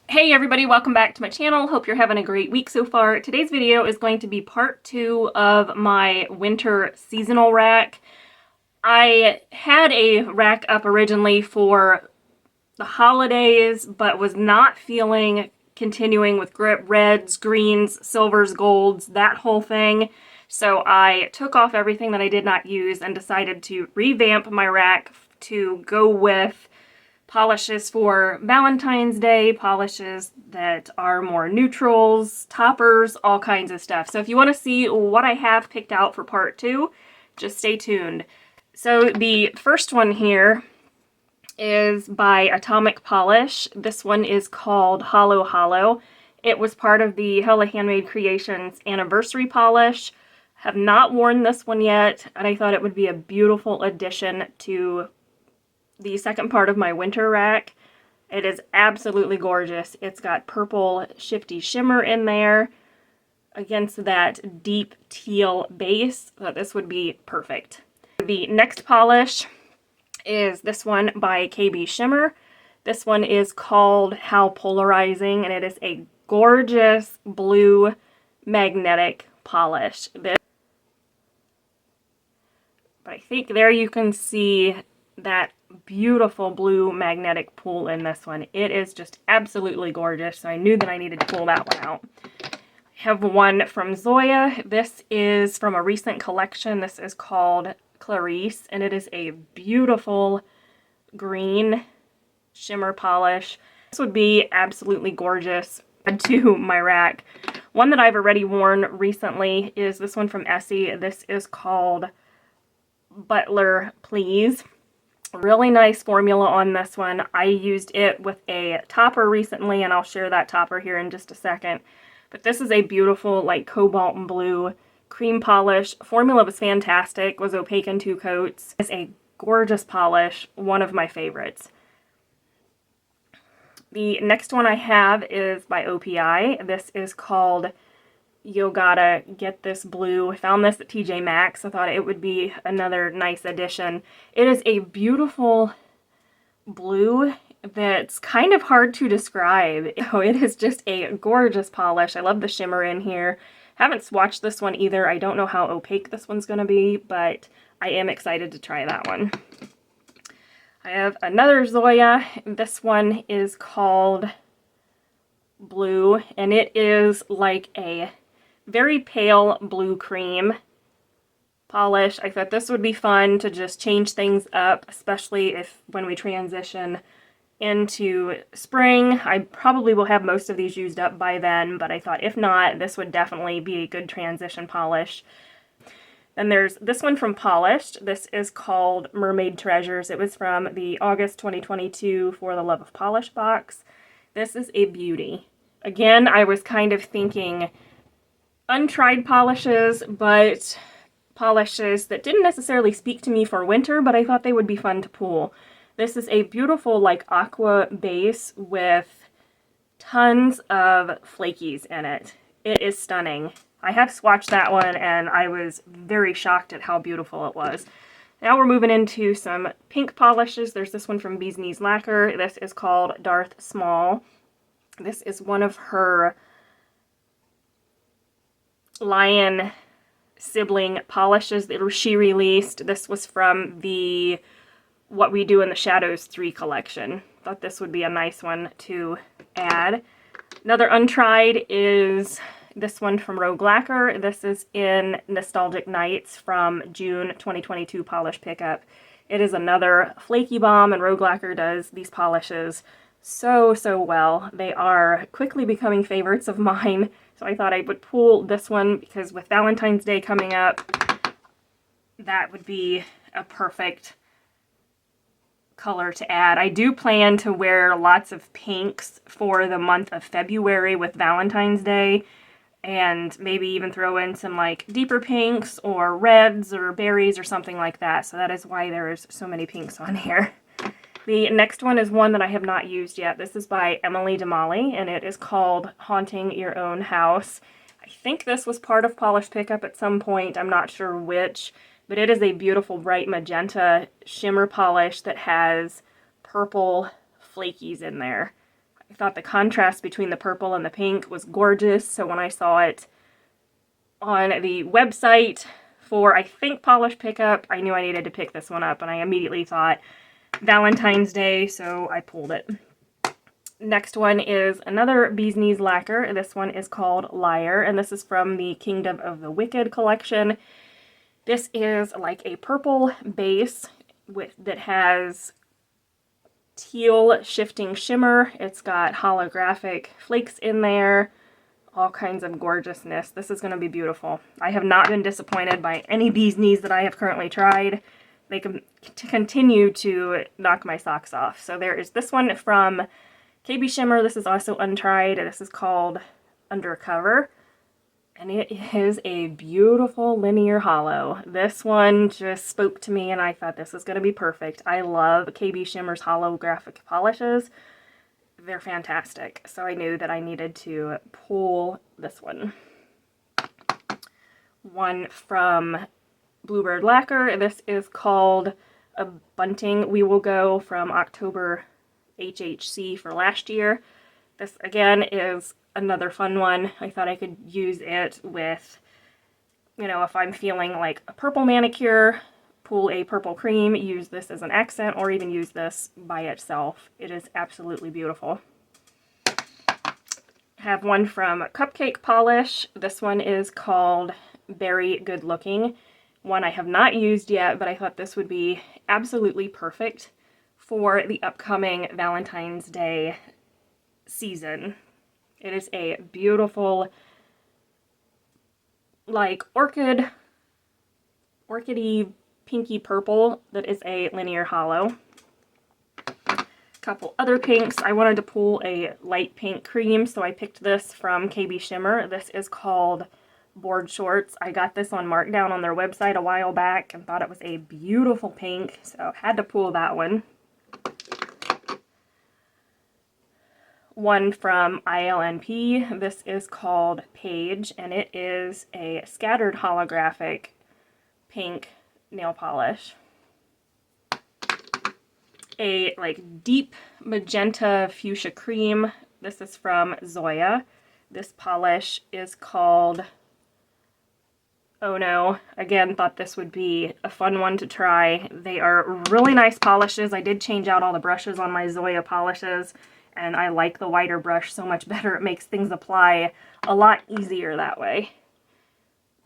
Hey everybody, welcome back to my channel. Hope you're having a great week so far. Today's video is going to be part 2 of my winter seasonal rack. I had a rack up originally for the holidays, but was not feeling continuing with reds, greens, silvers, golds, that whole thing. So I took off everything that I did not use and decided to revamp my rack to go with polishes for Valentine's Day, polishes that are more neutrals, toppers, all kinds of stuff. So if you want to see what I have picked out for part 2, just stay tuned. So the first one here is by Atomic Polish. This one is called Hollow Hollow. It was part of the Hella Handmade Creations anniversary polish. Have not worn this one yet, and I thought it would be a beautiful addition to the second part of my winter rack. It is absolutely gorgeous. It's got purple shifty shimmer in there against that deep teal base. So this would be perfect. The next polish is this one by KB Shimmer. This one is called How Polarizing, and it is a gorgeous blue magnetic polish. But I think there you can see that beautiful blue magnetic pool in this one. It is just absolutely gorgeous, so I knew that I needed to pull that one out. I have one from Zoya. This is from a recent collection. This is called Clarice, and it is a beautiful green shimmer polish. This would be absolutely gorgeous to my rack. One that I've already worn recently is this one from Essie. This is called Butler Please. Really nice formula on this one. I used it with a topper recently, and I'll share that topper here in just a second. But this is a beautiful, like, cobalt and blue cream polish. Formula was fantastic, was opaque in 2 coats. It's a gorgeous polish, one of my favorites. The next one I have is by OPI. This is called You Gotta Get This Blue. I found this at TJ Maxx. I thought it would be another nice addition. It is a beautiful blue that's kind of hard to describe. Oh, it is just a gorgeous polish. I love the shimmer in here. Haven't swatched this one either. I don't know how opaque this one's going to be, but I am excited to try that one. I have another Zoya. This one is called Blue, and it is like a very pale blue cream polish. I thought this would be fun to just change things up, especially if when we transition into spring. I probably will have most of these used up by then, but I thought if not, this would definitely be a good transition polish. Then there's this one from Polished. This is called Mermaid Treasures. It was from the August 2022 For the Love of Polish box. This is a beauty. Again, I was kind of thinking untried polishes, but polishes that didn't necessarily speak to me for winter, but I thought they would be fun to pull. This is a beautiful, like, aqua base with tons of flakies in it. It is stunning. I have swatched that one, and I was very shocked at how beautiful it was. Now we're moving into some pink polishes. There's this one from Bee's Knees Lacquer. This is called Darth Small. This is one of her Lion sibling polishes that she released. This was from the What We Do in the Shadows 3 collection. Thought this would be a nice one to add. Another untried is this one from Rogue Lacquer. This is in Nostalgic Nights from June 2022 polish pickup. It is another flaky bomb, and Rogue Lacquer does these polishes so well. They are quickly becoming favorites of mine, so I thought I would pull this one because with Valentine's Day coming up, that would be a perfect color to add. I do plan to wear lots of pinks for the month of February with Valentine's Day, and maybe even throw in some like deeper pinks or reds or berries or something like that. So that is why there's so many pinks on here. The next one is one that I have not used yet. This is by Emily Damali, and it is called Haunting Your Own House. I think this was part of Polish Pickup at some point. I'm not sure which, but it is a beautiful bright magenta shimmer polish that has purple flakies in there. I thought the contrast between the purple and the pink was gorgeous, so when I saw it on the website for, I think, polish pickup, I knew I needed to pick this one up, and I immediately thought Valentine's Day, so I pulled it. Next one is another Bee's Knees lacquer. This one is called Liar, and this is from the Kingdom of the Wicked collection. This is like a purple base that has teal shifting shimmer. It's got holographic flakes in there, all kinds of gorgeousness. This is going to be beautiful. I have not been disappointed by any Bee's Knees that I have currently tried. They can continue to knock my socks off. So there is this one from KB Shimmer. This is also untried. This is called Undercover. And it is a beautiful linear hollow. This one just spoke to me and I thought this is going to be perfect. I love KB Shimmer's holographic polishes. They're fantastic. So I knew that I needed to pull this one. One from Bluebird Lacquer. This is called a Bunting We Will Go from October HHC for last year. This again is another fun one. I thought I could use it with, you know, if I'm feeling like a purple manicure, pull a purple cream, use this as an accent, or even use this by itself. It is absolutely beautiful. I have one from Cupcake Polish. This one is called Very Good Looking. One I have not used yet, but I thought this would be absolutely perfect for the upcoming Valentine's Day season. It is a beautiful, like orchidy, pinky purple that is a linear hollow. Couple other pinks. I wanted to pull a light pink cream, so I picked this from KB Shimmer. This is called Board Shorts. I got this on markdown on their website a while back and thought it was a beautiful pink, so had to pull that one. One from ILNP. This is called Page, and it is a scattered holographic pink nail polish. A like deep magenta fuchsia cream. This is from Zoya. This polish is called Oh No. Again, thought this would be a fun one to try. They are really nice polishes. I did change out all the brushes on my Zoya polishes, and I like the wider brush so much better. It makes things apply a lot easier that way.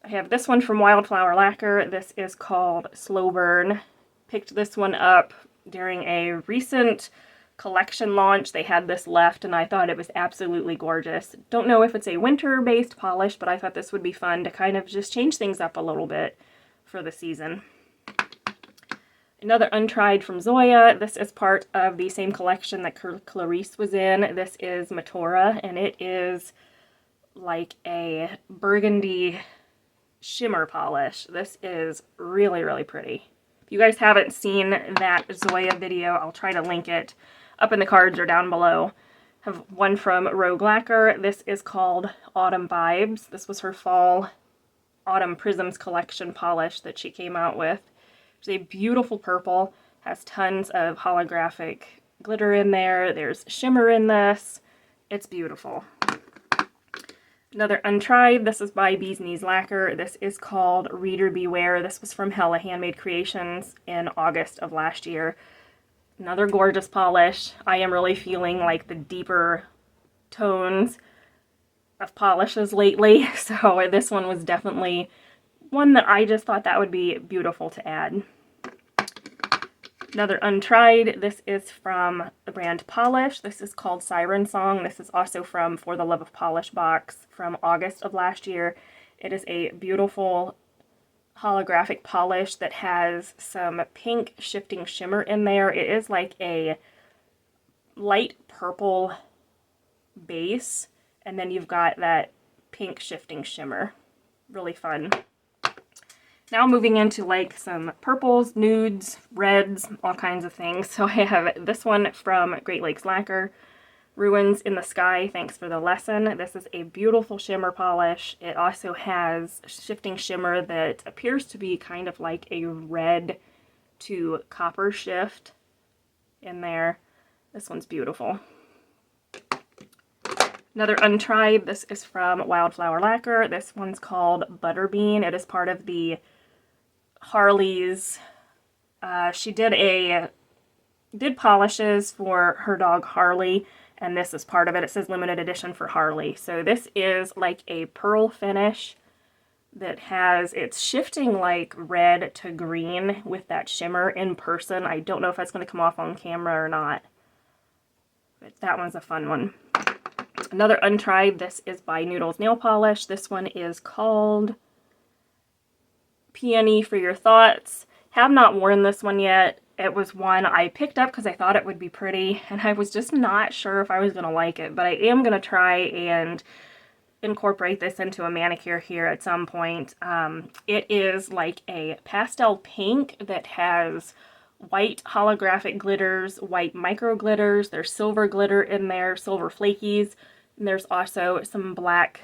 I have this one from Wildflower Lacquer. This is called Slow Burn. Picked this one up during a recent collection launch. They had this left and I thought it was absolutely gorgeous. Don't know if it's a winter-based polish, but I thought this would be fun to kind of just change things up a little bit for the season. Another untried from Zoya. This is part of the same collection that Clarice was in. This is Matora, and it is like a burgundy shimmer polish. This is really, really pretty. If you guys haven't seen that Zoya video, I'll try to link it up in the cards or down below. I have one from Rogue Lacquer. This is called Autumn Vibes. This was her fall Autumn Prisms collection polish that she came out with. It's a beautiful purple, has tons of holographic glitter in there. There's shimmer in this. It's beautiful. Another untried. This is by Bee's Knees Lacquer. This is called Reader Beware. This was from Hella Handmade Creations in August of last year. Another gorgeous polish. I am really feeling like the deeper tones of polishes lately, so this one was definitely one that I just thought that would be beautiful to add. Another untried. This is from the brand Polish. This is called Siren Song. This is also from For the Love of Polish box from August of last year. It is a beautiful holographic polish that has some pink shifting shimmer in there. It is like a light purple base, and then you've got that pink shifting shimmer. Really fun. Now moving into like some purples, nudes, reds, all kinds of things. So I have this one from Great Lakes Lacquer, Ruins in the Sky, Thanks for the Lesson. This is a beautiful shimmer polish. It also has shifting shimmer that appears to be kind of like a red to copper shift in there. This one's beautiful. I Another untried, this is from Wildflower Lacquer. This one's called Butterbean. It is part of the Harley's. She did polishes for her dog Harley, and this is part of it. It says limited edition for Harley. So this is like a pearl finish that has, it's shifting like red to green with that shimmer in person. I don't know if that's going to come off on camera or not, but that one's a fun one. Another untried, this is by Noodles Nail Polish. This one is called Peony for Your Thoughts. Have not worn this one yet. It was one I picked up because I thought it would be pretty, and I was just not sure if I was going to like it, but I am going to try and incorporate this into a manicure here at some point. It is like a pastel pink that has white holographic glitters, white micro glitters, there's silver glitter in there, silver flakies, and there's also some black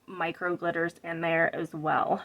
micro glitters in there as well.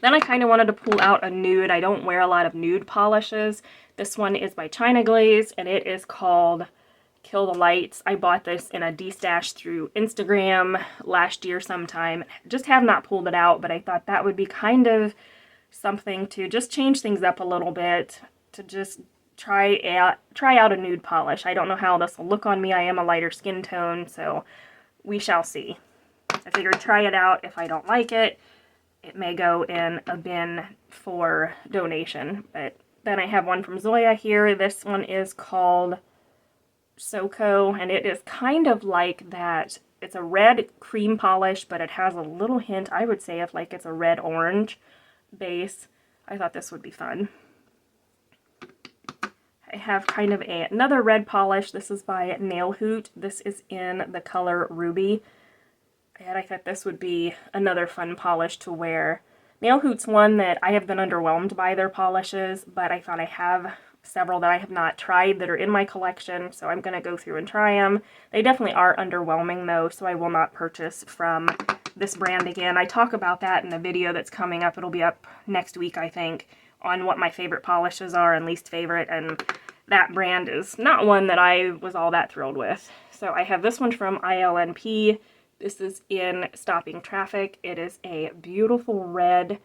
Then I kind of wanted to pull out a nude. I don't wear a lot of nude polishes. This one is by China Glaze, and it is called Kill the Lights. I bought this in a D-stash through Instagram last year sometime. Just have not pulled it out, but I thought that would be kind of something to just change things up a little bit, to just try out a nude polish. I don't know how this will look on me. I am a lighter skin tone, so we shall see. I figured try it out. If I don't like it, it may go in a bin for donation. But then I have one from Zoya here. This one is called Soko, and it is kind of like that. It's a red cream polish, but it has a little hint, I would say, of like it's a red-orange base. I thought this would be fun. I have kind of another red polish. This is by Nail Hoot. This is in the color Ruby. And I thought this would be another fun polish to wear. Nail Hoot's one that I have been underwhelmed by their polishes, but I thought I have several that I have not tried that are in my collection, so I'm going to go through and try them. They definitely are underwhelming though, so I will not purchase from this brand again. I talk about that in a video that's coming up. It'll be up next week, I think, on what my favorite polishes are and least favorite, and that brand is not one that I was all that thrilled with. So I have this one from ILNP. This is in Stopping Traffic. It is a beautiful red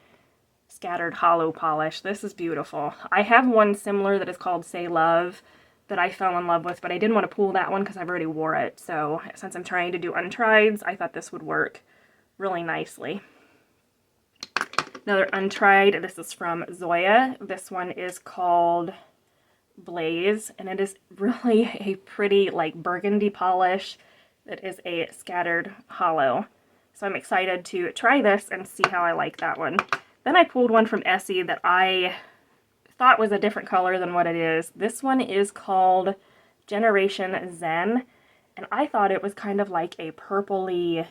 scattered hollow polish. This is beautiful. I have one similar that is called Say Love that I fell in love with, but I didn't want to pull that one because I've already wore it. So since I'm trying to do untrieds, I thought this would work really nicely. Another untried, this is from Zoya. This one is called Blaze, and it is really a pretty like burgundy polish that is a scattered hollow. So I'm excited to try this and see how I like that one. Then I pulled one from Essie that I thought was a different color than what it is. This one is called Generation Zen, and I thought it was kind of like a purpley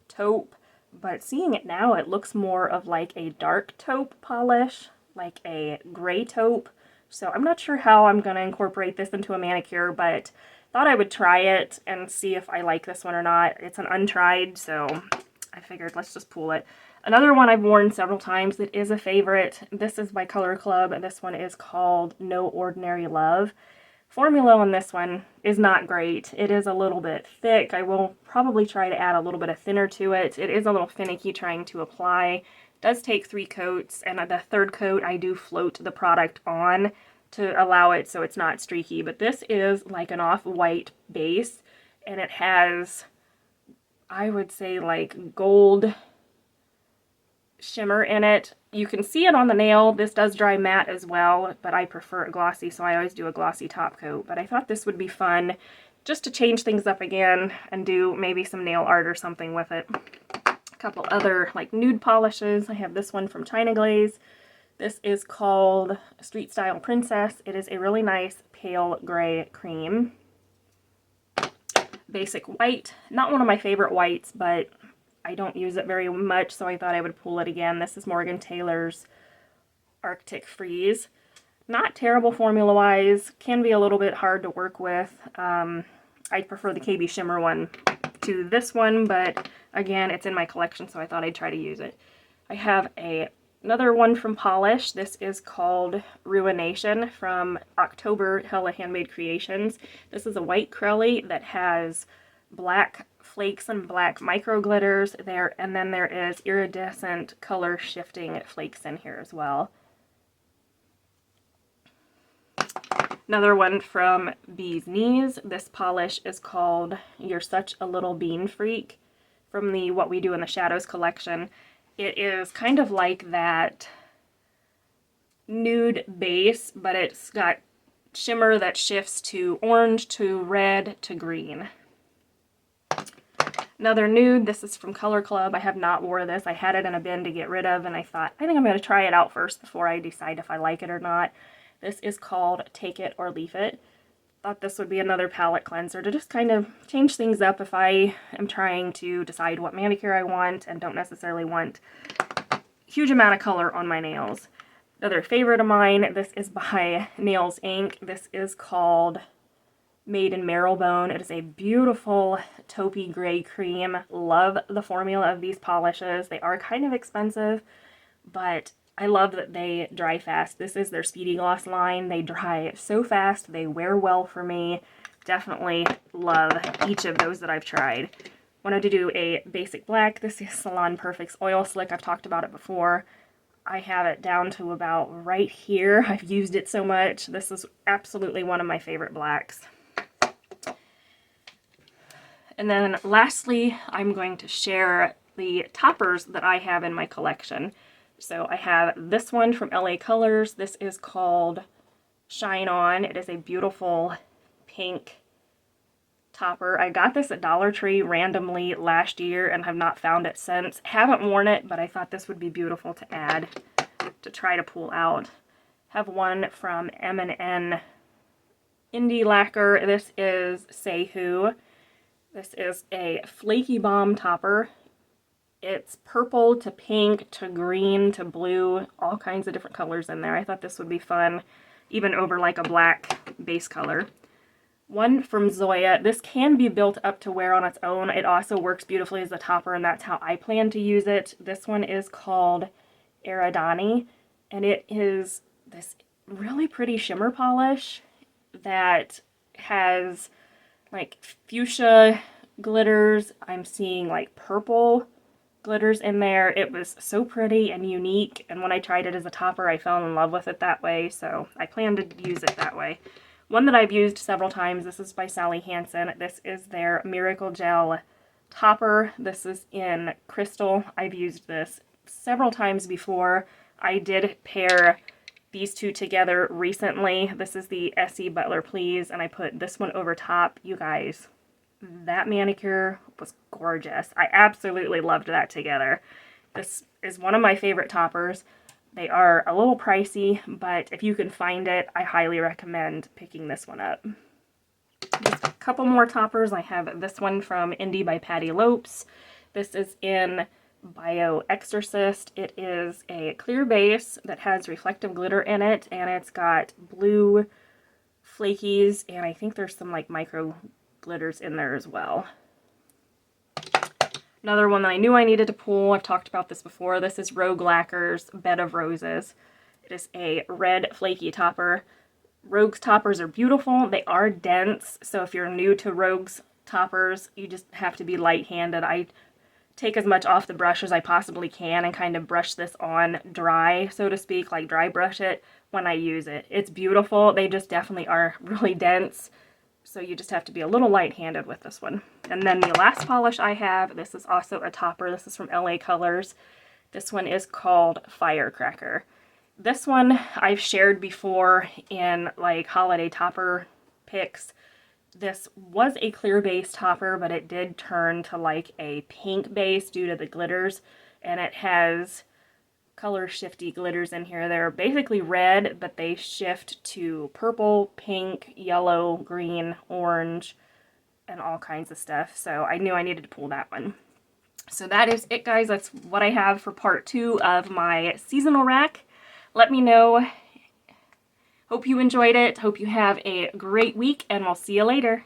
taupe, but seeing it now, it looks more of like a dark taupe polish, like a gray taupe. So I'm not sure how I'm going to incorporate this into a manicure, but thought I would try it and see if I like this one or not. It's an untried, so I figured let's just pull it. Another one I've worn several times that is a favorite. This is by Color Club, and this one is called No Ordinary Love. Formula on this one is not great. It is a little bit thick. I will probably try to add a little bit of thinner to it. It is a little finicky trying to apply. It does take 3 coats, and the 3rd coat I do float the product on to allow it so it's not streaky. But this is like an off-white base, and it has, I would say, like gold shimmer in it. You can see it on the nail. This does dry matte as well, but I prefer it glossy, so I always do a glossy top coat. But I thought this would be fun just to change things up again and do maybe some nail art or something with it. A couple other like nude polishes. I have this one from China Glaze. This is called Street Style Princess. It is a really nice pale gray cream. Basic white. Not one of my favorite whites, but I don't use it very much, so I thought I would pull it again. This is Morgan Taylor's Arctic Freeze. Not terrible formula-wise. Can be a little bit hard to work with. I prefer the KB Shimmer one to this one, but again, it's in my collection, so I thought I'd try to use it. I have another one from Polish. This is called Ruination from October Hella Handmade Creations. This is a white Crelly that has black flakes and black micro glitters there, and then there is iridescent color shifting flakes in here as well. Another one from Bee's Knees. This polish is called You're Such a Little Bean Freak from the What We Do in the Shadows collection. It is kind of like that nude base, but it's got shimmer that shifts to orange, to red, to green. Another nude. This is from Color Club. I have not wore this. I had it in a bin to get rid of, and I thought, I think I'm going to try it out first before I decide if I like it or not. This is called Take It or Leave It. Thought this would be another palette cleanser to just kind of change things up if I am trying to decide what manicure I want and don't necessarily want a huge amount of color on my nails. Another favorite of mine, this is by Nails Inc. This is called Made in Marrowbone. It is a beautiful taupey gray cream. Love the formula of these polishes. They are kind of expensive, but I love that they dry fast. This is their Speedy Gloss line. They dry so fast. They wear well for me. Definitely love each of those that I've tried. Wanted to do a basic black. This is Salon Perfect's Oil Slick. I've talked about it before. I have it down to about right here. I've used it so much. This is absolutely one of my favorite blacks. And then lastly, I'm going to share the toppers that I have in my collection. So I have this one from LA Colors. This is called Shine On. It is a beautiful pink topper. I got this at Dollar Tree randomly last year and have not found it since. Haven't worn it, but I thought this would be beautiful to add to try to pull out. Have one from M&N Indie Lacquer. This is Say Who. This is a Flaky Bomb topper. It's purple to pink to green to blue, all kinds of different colors in there. I thought this would be fun, even over like a black base color. One from Zoya. This can be built up to wear on its own. It also works beautifully as a topper, and that's how I plan to use it. This one is called Eridani, and it is this really pretty shimmer polish that has like fuchsia glitters. I'm seeing like purple glitters in there. It was so pretty and unique, and when I tried it as a topper, I fell in love with it that way, so I plan to use it that way. One that I've used several times, this is by Sally Hansen. This is their Miracle Gel topper. This is in Crystal. I've used this several times before. I did pair these two together recently. This is the Essie Butler Please, and I put this one over top. You guys, that manicure was gorgeous. I absolutely loved that together. This is one of my favorite toppers. They are a little pricey, but if you can find it, I highly recommend picking this one up. Just a couple more toppers. I have this one from Indie by Patty Lopes. This is in Bio Exorcist. It is a clear base that has reflective glitter in it, and it's got blue flakies, and I think there's some like micro glitters in there as well. Another one that I knew I needed to pull, I've talked about this before, this is Rogue Lacquer's Bed of Roses. It is a red flaky topper. Rogue's toppers are beautiful. They are dense, so if you're new to Rogue's toppers, you just have to be light-handed. I take as much off the brush as I possibly can and kind of brush this on dry, so to speak, like dry brush it when I use it. It's beautiful. They just definitely are really dense. So you just have to be a little light-handed with this one. And then the last polish I have, this is also a topper. This is from LA Colors. This one is called Firecracker. This one I've shared before in like holiday topper picks. This was a clear base topper, but it did turn to like a pink base due to the glitters. And it has color shifty glitters in here. They're basically red, but they shift to purple, pink, yellow, green, orange, and all kinds of stuff. So I knew I needed to pull that one. So that is it, guys. That's what I have for part 2 of my seasonal rack. Let me know. Hope you enjoyed it. Hope you have a great week, and we'll see you later.